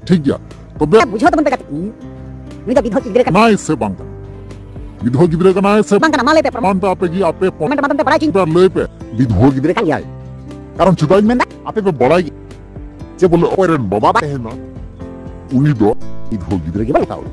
ठीक गया तबे बुझो तबन पे कति नुई द विधो गिद्रे का नाय से बांग विधो गिद्रे का नाय से बांग माले पे प्रमाण पे आपे जी आपे कमेंट माध्यम पे बड़ा चिंता पर लय पे विधो गिद्रे का याय कारण चुदाई में आपे पे बड़ाई जे बोले ओरेन बाबा है ना उनी दो विधो गिद्रे के बताओ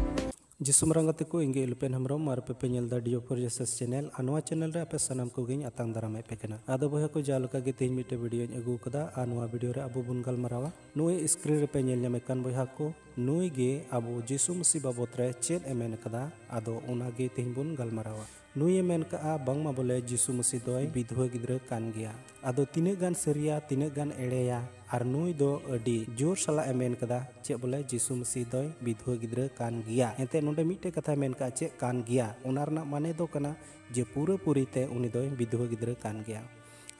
जिसम रंगते को इंगे लुपेन हमरम मार पे पेनल दा डियो फॉर जसस चैनल अनवा चैनल रे आपे सनम को गिन अतांग दाराम पे केना आदो बहे को जालका गे तेज मिटे वीडियो अगु कदा अनवा वीडियो रे अबो बुन गलमारावा नुई स्क्रीन रे पे नेल ᱧᱟᱢᱮ ᱠᱟᱱ ᱵᱚᱭᱦᱟ ᱠᱚ नुई गे अबो जिसु मसीह बाबत रे चेद एमेन कदा आदो ओना गे तेज बुन गलमारावा नुई मेन का बांगमा बोले जिसु मसीह दोय विधवा गिद्रा कान गया आदो तिने गान सरिया तिने गान एड़ेया और नुई दो अडी जोर सला एमेन कदा चे बोले जिसु मसीह दोय विधवा गिद्रा कान गया एते नोंडे मिटे कथा मेन का चे कान गया ओना रना माने दो कना जे पूरा पूरी ते उनी दोय विधवा गिद्रा कान गया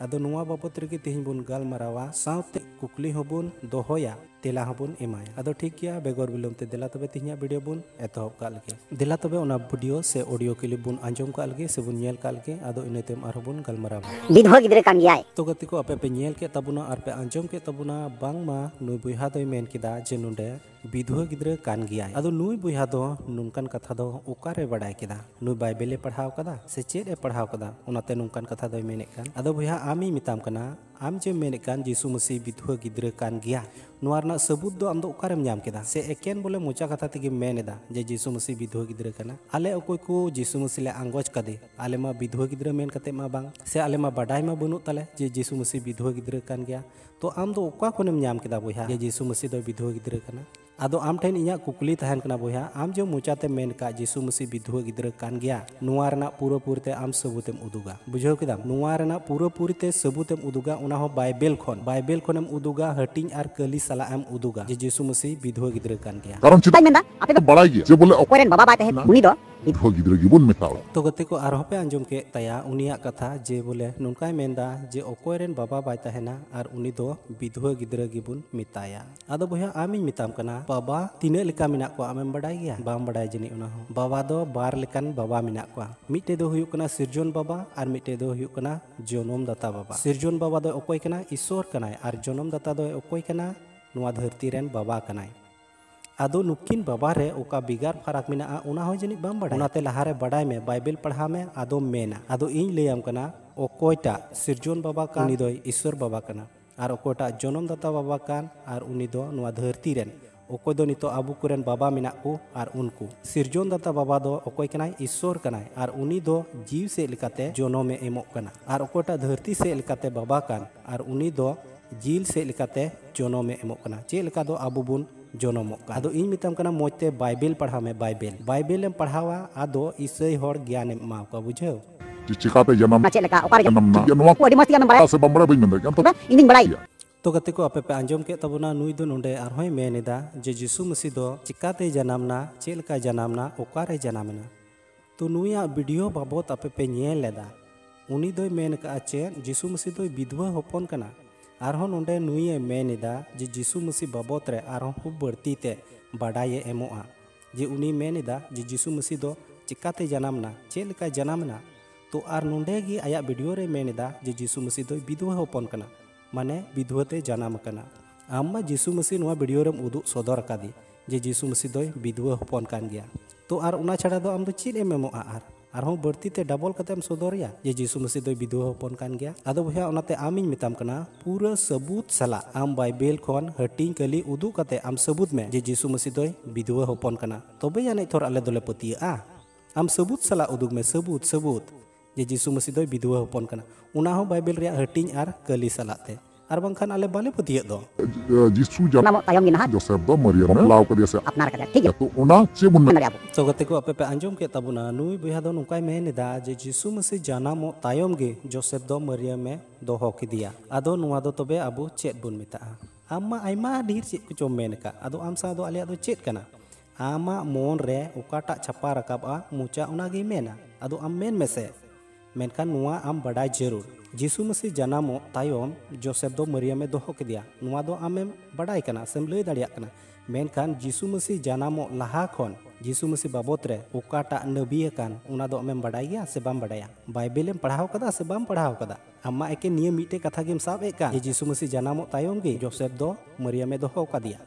आदो नुआ बाबत रे तेज बुन गलमारावा साउते कुकली होबुन दोहोया तेला हबुन एमाया आदो ठीक गया बेगर बिलम ते देला तबे तिहिया वीडियो बुन एतहब का लगे देला तबे ओना वीडियो से ऑडियो क्लिप बुन आंजम का लगे से बुन नेल का लगे आदो इनेतेम आरो बुन गलमाराव विधो गिद्रे कान गया तो गति को आपे पे नेल के तबुना और पे आंजम के तबुना बांगमा नुई बुइहा दोय मेन किदा जे नुंडे विधवा गिद्रा कान गया आदो नुई बुइहा दो नुनकान कथा दो ओकारे बडाय किदा नुई बाइबेले पढ़ाव कदा से चेद ए पढ़ाव कदा ओनाते नुनकान कथा दोय मेने कान आदो बुइहा आमी मिताम कना आम जे मेने कान जिसु मसीह विधवा गिद्रा कान गया नुआरना सबूत दो आम दो ओकारेम ᱧᱟᱢ केदा से एकेन बोले मोचा कथा तेगे मेनेदा जे जिसु मसीह विधवा गिद्रा काना आले अकोय को जिसु मसीह ले आंगोज कदे आले मा विधवा गिद्रा मेन कते मा बांग से आले मा बाडाय मा बनु तले जे जिसु मसीह विधवा गिद्रा कान गया तो आम दो ओका कोनेम ᱧाम केदा बोया जे जिसु मसीह दो विधवा गिद्रा काना आदो आम ठेन इया कुकली तहन कना बोया आम जो मोचाते मेन का जिसु मसीह विधवा गिद्रा कान गया नुआरना पूरा पूरते आम सबूतेम उदुगा बुझाव केदाम नुआरना पूरा पूरीते सबूतेम उदुगा उना हो बाइबल खोनेम उदुगा हटिंग आर कली सला एम उदुगा जे जिसु मसीह विधवा गिद्रा कान गया कारण चिदा मेंदा आपे पे बड़ाई गया जे बोले ओरेन बाबा बाते है उनी दो विधो गिद्रे गिबुन मेताओ तो गते को आरो पे आंजम के तया उनिया कथा जे बोले नुनकाय मेंदा जे ओकोयरेन बाबा बाय तहेना आर उनी दो विधवा गिद्रा गिबुन मिताया आदो बोया आमिन मिताम कना बाबा तिने लेका मिना को आमेम बडाय गया बाम बडाय जनी उना हो बाबा दो बार लेकान बाबा मिना को मिटे दो हुयुक कना सिरजन बाबा आर मिटे दो हुयुक कना जनम दाता बाबा सिरजन बाबा दो ओकोय कना ईश्वर कनाय आर जनम दाता दो ओकोय कना नुआ धरती रेन बाबा कनाय आदो नुकिन बाबा रे ओका बिगार फरक मिना उना हो जनी बाम बडाय उनाते लहारे बडाय में बाइबल पढ़ा में आदो मेना आदो इन लेयाम कना ओकोयटा सिरजन बाबा कान उनी दो ईश्वर बाबा कना आर ओकोयटा जनम दाता बाबा कान आर उनी दो नुआ धरती रेन ओकोय दो नितो आबू कुरेन बाबा मिना को आर उनको सिरजन दाता बाबा दो ओकोय कनाय ईश्वर कनाय आर उनी दो जीव से लेकाते जनम एमोक कना आर ओकोयटा धरती से लेकाते बाबा कान आर उनी दो जील से लेकाते जनम एमोक कना चे लेका दो आबू बुन जनमोक का आदो इन मिताम कना मोजते बाइबल पढ़ा में बाइबल पढ़ावा आदो ईसई होर ज्ञान एमाव का बुझाव चिकाते जन्म चे लेका ओकार जन्म ना नवा को अडी मस्ती में बड़ा से बमरा बई मेंदा क्या तो इन दिन बड़ाई तो गते को आपे पे आंजम के तबना नुई दो नोंडे आर होय मेनेदा जे जिसु मसीह दो चिकाते जनामना चे लेका जनामना ओकारे जनामना तो नुया वीडियो बाबत आपे पे नेल लेदा उनी दोय मेन का चे जिसु मसीह दो विधवा होपन कना आरहों नोंडे नुई मेनेदा जे जिसु मसीह बाबत रे आरहों खूब बढ़ती ते बाडाये एमोआ जे उनी मेनेदा जे जिसु मसीह दो चिकाते जनामना चे लेका जनामना तो आर नोंडे गी आया वीडियो रे मेनेदा जे जिसु मसीह दो विधवा होपन कना माने विधवाते जनाम कना आम्मा जिसु मसीह नुआ वीडियो रेम उदुग सदर कादी जे जिसु मसीह दो विधवा होपन कान गया तो आर उना छाड़ा दो आम दो चेद एमोआ आरहों बढ़ती ते डबल कतेम सदरिया जे जिसु मसीह दो विधवा होपन कान गया आदो भैया ओनाते आमिन मिताम कना पूरा सबूत सला आम बाइबल खोन हटिंग कली उदु कते आम सबूत में जे जिसु मसीह दो विधवा होपन कना तबे याने थोर आले दोले पतिया आम सबूत सला उदुग में सबूत जे जिसु मसीह दो विधवा होपन कना उना हो बाइबल रे हटिंग आर कली सलाते आर बंखान आले बाले पतिया दो जिसु जन्म तायम गिना जोसेफ दो मरियम लाव कदिया से अपनार कदा ठीक है तो ओना चे बुन तो गते को आपे पे आंजम के तबुना नुई बुया दो नुकाय मेनेदा जे जिसु मसीह जनामो तायम गे जोसेफ दो मरियम में दोहो किदिया आदो नुआ दो तबे आबू चेद बुन मिता आमा आइमा ढेर चेद को चो मेन का आदो आम सा दो आलिया दो चेद कना आमा मोन रे ओकाटा छपा रकाबा मुचा उनागी मेना आदो आम मेन मेसे मेनखान नुआ आम बडाय जरूर जिसु मसीह जनामो तायम जोसेफ दो मरियम में दोहो किदिया नुआ दो आमेम बडाय कना सेम लय दाड़िया कना मेनखान जिसु मसीह जनामो लहा खोन जीसु मसीह बाबत रे ओकाटा नबी अकान उना दो आमेम बाडाय गया से बाम बाडाया बाइबेलेम पढ़ाव कदा से बाम पढ़ाव कदा अम्मा एके निये मिटे कथा गेम साब एका जे जीसु मसीह जनामो तायम गे जोसेफ दो मरियमे दोहो कदिया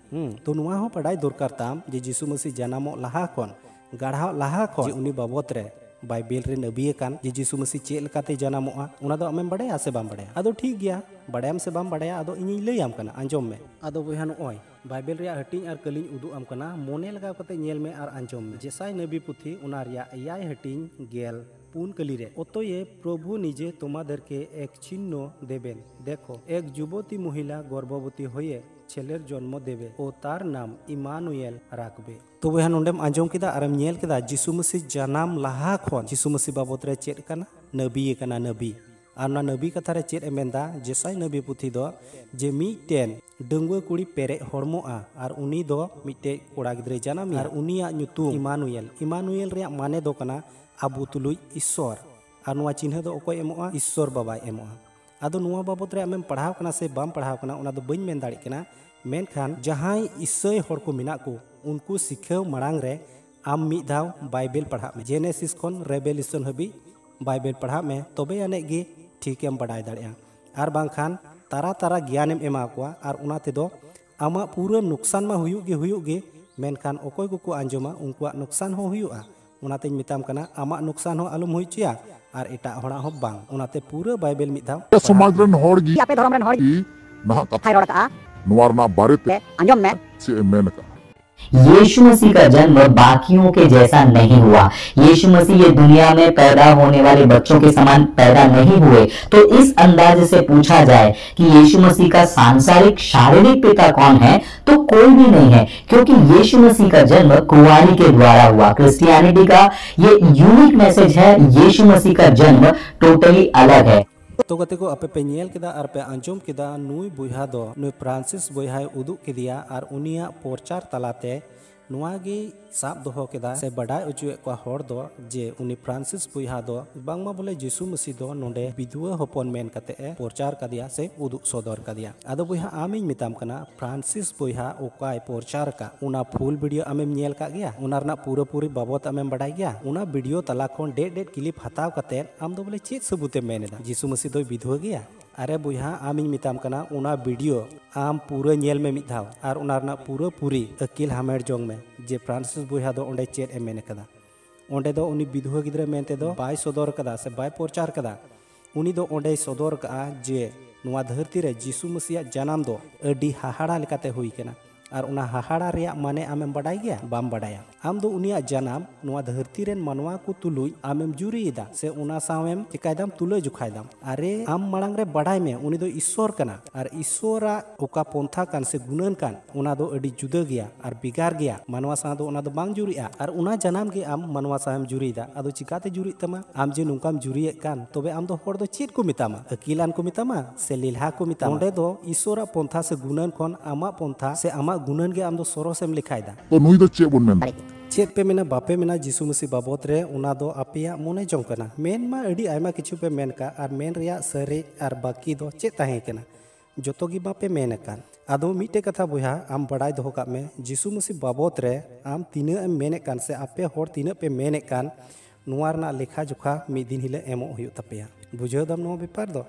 तो नुआ हो पढ़ाई दरकार ताम जे जीसु मसीह जनामो लाहा खन गाढ़ाव लाहा खन जे उनी बाबत रे बाइबेल रे नबी अकान जे जीसु मसीह चेल काते जनामोआ उना दो आमेम बाडाया से बाम बाडाया आदो ठीक गया बाडायम से बाम बाडाया आदो इᱧ लैयाम कना आंजोम में आदो बोया नोय बाइबेल रे हटिंग और कलिंग उदु आम कना मोने लगाव कते नेल में और आंजोम में जेसाई नबी पुथी उना रिया एयाय हटिंग गेल पुन कली रे ओतोये प्रभु निजे तुम्हादेरके एक चिन्ह देबेन देखो एक युवती महिला गर्भवती होये छेलेर जन्म देबे ओ तार नाम इमानुएल राखबे तो बोया नोंडेम आंजोम किदा आरम नेल किदा जीसु मसीह जनाम लाहा खन जीसु मसीह बाबत रे चेद कना नबी कना नबी और ना नबी कथा रे चेद एमेंदा जेसाई नबी पुथी दो जे मिटेन डंगुआ कुड़ी पेरे हरमोआ और उनी दो मिटे कोड़ा गिद्रे जनामी और उनिया ᱧᱩᱛᱩᱢ इमानुएल इमानुएल रे माने दो कना आबू तुलुई ईश्वर और नुआ चिन्ह दो ओकोय एमोआ ईश्वर बाबाय एमोआ आदो नुआ बाबत रे आमेम पढ़ाव कना से बाम पढ़ाव कना उना दो बइन मेन दाड़ी कना मेनखान जहां ईसाई हर को मिना को उनको सिखाव मांग रे आम मिद धाव बाइबेल पढ़ा में जेनेसिस खन रेवेलेशन हबी बाइबेल पढ़ा में तबे आने गे ठीकेम बाडाय दाड़िया और बांखान तारा तारा ज्ञानेम एमा कोआ और उना तेदो आमा पूरा नुकसान मा हुयुग गे मेनखान ओकोय को आंजोमा उनकुआ नुकसान हो हुयुआ उनाते मिताम कना आमा नुकसान हो आलुम हुइचिया और एटा हड़ा हो बांग उनाते पूरा बाइबेल मिद धाव समाज रन हर गी आपे धर्म रन हर ना थाय रोड का नुआर ना बारे आंजोम में से मेन का यीशु मसीह का जन्म बाकियों के जैसा नहीं हुआ। यीशु मसीह ये दुनिया में पैदा होने वाले बच्चों के समान पैदा नहीं हुए। तो इस अंदाज से पूछा जाए कि यीशु मसीह का सांसारिक शारीरिक पिता कौन है, तो कोई भी नहीं है, क्योंकि यीशु मसीह का जन्म कुंवारी के द्वारा हुआ। क्रिश्चियनिटी का ये यूनिक मैसेज है, यीशु मसीह का जन्म टोटली अलग है। तो गते को आपे पे नेल केदा और पे आंजोम केदा नुई बुहा दो नुई फ्रांसिस बुहाय उदुग केदिया और उनिया प्रचार तलाते नुआगी साब दोहो केदा से बडाय उचुए को हर दो जे उनी फ्रांसिस बुहा दो बांगमा बोले जीसु मसीह दो नोंडे विधवा होपन मेन कते ए प्रचार कदिया से उदुग सदर कदिया आदो बुहा आमिन मिताम कना फ्रांसिस बुहा ओकाय प्रचार का उना फुल वीडियो आमेम नेल का गया उनारना पूरा पूरी बाबत आमेम बडाय गया उना वीडियो तला खन डेट क्लिप हताव कते आम दो बोले चेत सबूते मेनेदा जीसु मसीह दो विधवा गया अरे बुहा आमिन मिताम कना उना वीडियो आम पूरा नेल में मिद धाव और उनारना पूरा पूरी अकिल हामेर जोंग में जे फ्रांसिस बुहा दो ओंडे चेद एम मेने कदा ओंडे दो उनी विधवा गिद्रा मेनते दो बाय सदर कदा से बाय प्रचार कदा उनी दो ओंडे सदर का जे नुआ धरती रे जीसु मसीह जनाम दो अडी हाहाड़ा लेकाते हुई केना और उना हाहाड़ा रिया माने आमेम बडाय गया बाम बडाया आम दो उनिया जनाम नुआ धरती रेन मानवा को तुलुई आमेम जुरीदा से उना सावेम चिकायदाम तुले जुखायदाम अरे आम मांग रे बडाय में उनी दो ईश्वर कना और ईश्वरा ओका पंथा कान से गुणन कान उना दो अडी जुदा गया और बिगार गया मानवा सा दो उना दो बांग जुरीआ और उना जनाम गे आम मानवा सावेम जुरीदा आदो चिकाते जुरी तमा आम जे नुकाम जुरीए कान तबे आम दो हर दो चेद को मितामा अकिलान को मितामा से लीलहा को मितामा ओंडे दो ईश्वरा पंथा से गुणन खन आमा पंथा से आमा गुणन गे आम दो सरसेम लिखायदा तो नुई दो चे बोन मेन चेद पे मेना बापे मेना जीसु मसीह बाबत रे उना दो आपेया मोने जों कना मेन मा अडी आयमा किछु पे मेन का और मेन रिया सरे और बाकी दो चेद ताहे कना जोतो गी बापे मेन कान आदो मिटे कथा बुहा आम बडाय दोहो का में जीसु मसीह बाबत रे आम तीना एम मेने कान से आपे हर तीना पे मेने कान नुआरना लेखा जोखा मि दिन हिले एमो हुयु तपेया बुझाव दम नो बेपार दो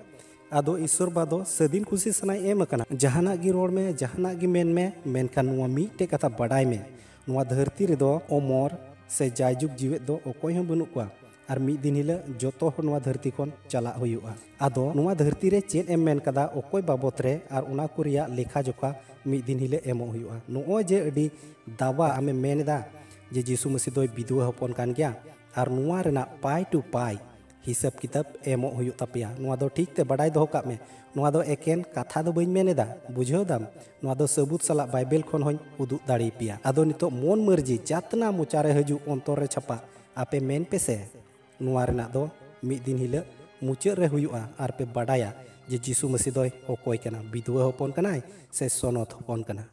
आदो ईश्वर बादो सदिन खुशी सनाय एम कना जहाना गी रोड में जहाना गी मेन में मेनखान नुआ मिटे कथा बडाय में नुआ धरती रे दो अमर से जायजुग जीवे दो ओकोय हं बनु कोआ और मिद दिन हिले जोतो हर नुआ धरती खन चला हुयुआ आदो नुआ धरती रे चेद एम मेन कदा ओकोय बाबत रे और उना को रिया लेखा जोखा मिद दिन हिले एमो हुयुआ नो जे अडी दावा आमे मेनदा जे जीसु मसीह दो विधवा होपन कान गया और नुआ रेना पाई टू पाई हिसाब किताब एमो हुयु तपिया नुआ दो ठीक ते बडाय दोहो का में नुआ दो एकेन कथा दो बइन मेनेदा बुझाव दाम नुआ दो सबूत सला बाइबेल खन होय उदुग दाड़ी पिया आदो नितो मन मर्जी जातना मुचारे हजु अंतर रे छपा आपे मेन पे से नुआ रेना दो मिद दिन हिले मुचाद रे हुयुआ आर पे बडाया जे जीसु मसीह दोय ओकोय कना विधवा होपन कनाय से सनत होपन कना।